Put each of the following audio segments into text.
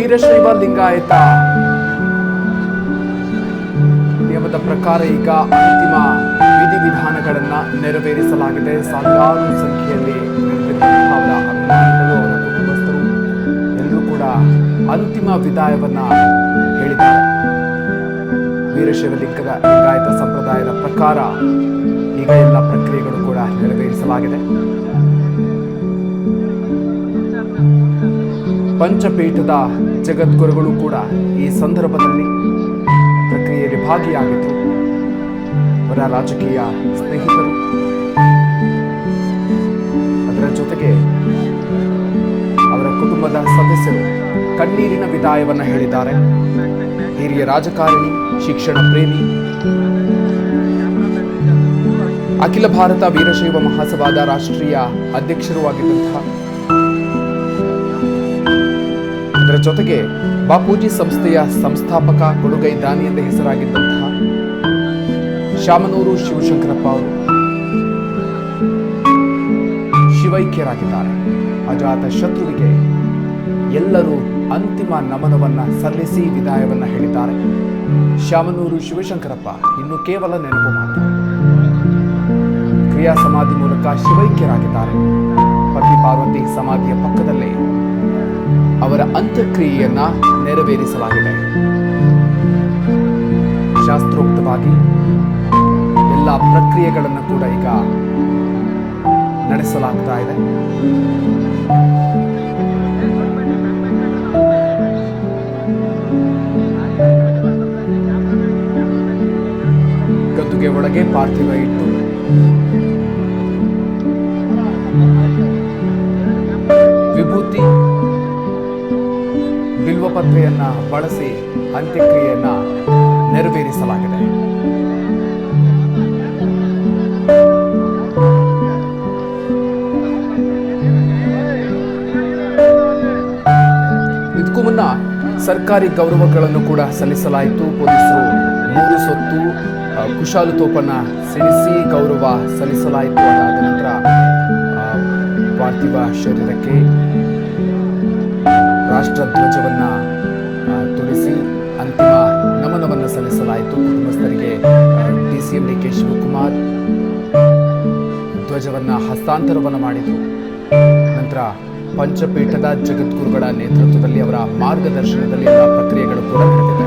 ವೀರಶೈವ ಲಿಂಗಾಯತ ನಿಯಮದ ಪ್ರಕಾರ ಈಗ ಅಂತಿಮ ವಿಧಿವಿಧಾನಗಳನ್ನು ನೆರವೇರಿಸಲಾಗಿದೆ. ಸಾವಿರಾರು ಸಂಖ್ಯೆಯಲ್ಲಿ ಅವರ ಅಭಿಮಾನಿಗಳು, ಅವರ ಕುಟುಂಬಸ್ಥರು ಎಲ್ಲರೂ ಕೂಡ ಅಂತಿಮ ವಿದಾಯವನ್ನ ಹೇಳಿದ್ದಾರೆ. ವೀರಶೈವ ಲಿಂಗಾಯತ ಸಂಪ್ರದಾಯದ ಪ್ರಕಾರ ಈಗ ಎಲ್ಲ ಪ್ರಕ್ರಿಯೆಗಳು ಕೂಡ ನೆರವೇರಿಸಲಾಗಿದೆ. ಪಂಚಪೀಠದ ಜಗದ್ಗುರುಗಳು ಕೂಡ ಈ ಸಂದರ್ಭದಲ್ಲಿ ಪ್ರಕ್ರಿಯೆಯಲ್ಲಿ ಭಾಗಿಯಾಗಿದ್ದರು. ಅವರ ರಾಜಕೀಯ ಸ್ನೇಹಿತರು, ಅದರ ಜೊತೆಗೆ ಅವರ ಕುಟುಂಬದ ಸದಸ್ಯರು ಕಣ್ಣೀರಿನ ವಿದಾಯವನ್ನು ಹೇಳಿದ್ದಾರೆ. ಹಿರಿಯ ರಾಜಕಾರಣಿ, ಶಿಕ್ಷಣ ಪ್ರೇಮಿ, ಅಖಿಲ ಭಾರತ ವೀರಶೈವ ಮಹಾಸಭಾದ ರಾಷ್ಟ್ರೀಯ ಅಧ್ಯಕ್ಷರೂ ಆಗಿದ್ದಂತಹ, ಅದರ ಜೊತೆಗೆ ಬಾಪೂಜಿ ಸಂಸ್ಥೆಯ ಸಂಸ್ಥಾಪಕ, ಕೊಡುಗೈ ದಾನಿ ಎಂದೇ ಹೆಸರಾಗಿದ್ದಂತಹ ಶಾಮನೂರು ಶಿವಶಂಕರಪ್ಪ ಅವರು ಶಿವೈಕ್ಯರಾಗಿದ್ದಾರೆ. ಅಜಾತ ಶತ್ರುವಿಗೆ ಎಲ್ಲರೂ ಅಂತಿಮ ನಮನವನ್ನ ಸಲ್ಲಿಸಿ ವಿದಾಯವನ್ನ ಹೇಳಿದ್ದಾರೆ. ಶಾಮನೂರು ಶಿವಶಂಕರಪ್ಪ ಇನ್ನು ಕೇವಲ ನೆನಪು ಮಾತ್ರ. ಕ್ರಿಯಾ ಸಮಾಧಿ ಮೂಲಕ ಶಿವೈಕ್ಯರಾಗಿದ್ದಾರೆ. ಪತಿ ಪಾರ್ವತಿ ಸಮಾಧಿಯ ಪಕ್ಕದಲ್ಲೇ ಅವರ ಅಂತ್ಯಕ್ರಿಯೆಯನ್ನ ನೆರವೇರಿಸಲಾಗಿದೆ. ಶಾಸ್ತ್ರೋಕ್ತವಾಗಿ ಎಲ್ಲ ಪ್ರಕ್ರಿಯೆಗಳನ್ನು ಕೂಡ ಈಗ ನಡೆಸಲಾಗ್ತಾ ಇದೆ. ಗದ್ದುಗೆ ಒಳಗೆ ಪಾರ್ಥಿವ ಇಟ್ಟು ವಿಭೂತಿ, ಬಿಲ್ವಪತ್ರೆಯನ್ನ ಬಳಸಿ ಅಂತ್ಯಕ್ರಿಯೆಯನ್ನ ನೆರವೇರಿಸಲಾಗಿದೆ. ಇದಕ್ಕೂ ಮುನ್ನ ಸರ್ಕಾರಿ ಗೌರವಗಳನ್ನು ಕೂಡ ಸಲ್ಲಿಸಲಾಯಿತು. ಪೊಲೀಸರು 3 ಸೊತ್ತು ಕುಶಾಲು ತೋಪನ್ನ ಸಿಡಿಸಿ ಗೌರವ ಸಲ್ಲಿಸಲಾಯಿತು. ಅದಾದ ನಂತರ ಪಾರ್ಥಿವ ಶರೀರಕ್ಕೆ ರಾಷ್ಟ್ರಧ್ವಜವನ್ನ ತುಳಿಸಿ ಅಂತಿಮ ನಮನವನ್ನು ಸಲ್ಲಿಸಲಾಯಿತು. ಕುಟುಂಬಸ್ಥರಿಗೆ DCM DK ಶಿವಕುಮಾರ್ ಧ್ವಜವನ್ನ ಹಸ್ತಾಂತರವನ್ನು ಮಾಡಿದರು. ನಂತರ ಪಂಚಪೀಠದ ಜಗದ್ಗುರುಗಳ ನೇತೃತ್ವದಲ್ಲಿ, ಅವರ ಮಾರ್ಗದರ್ಶನದಲ್ಲಿ ಎಲ್ಲ ಪ್ರಕ್ರಿಯೆಗಳು ಕೂಡ ನಡೆದಿದೆ.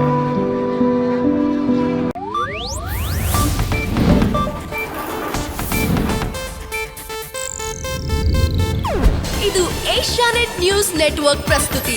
ಇದು ಏಷ್ಯಾನೆಟ್ ನ್ಯೂಸ್ ನೆಟ್ವರ್ಕ್ ಪ್ರಸ್ತುತಿ.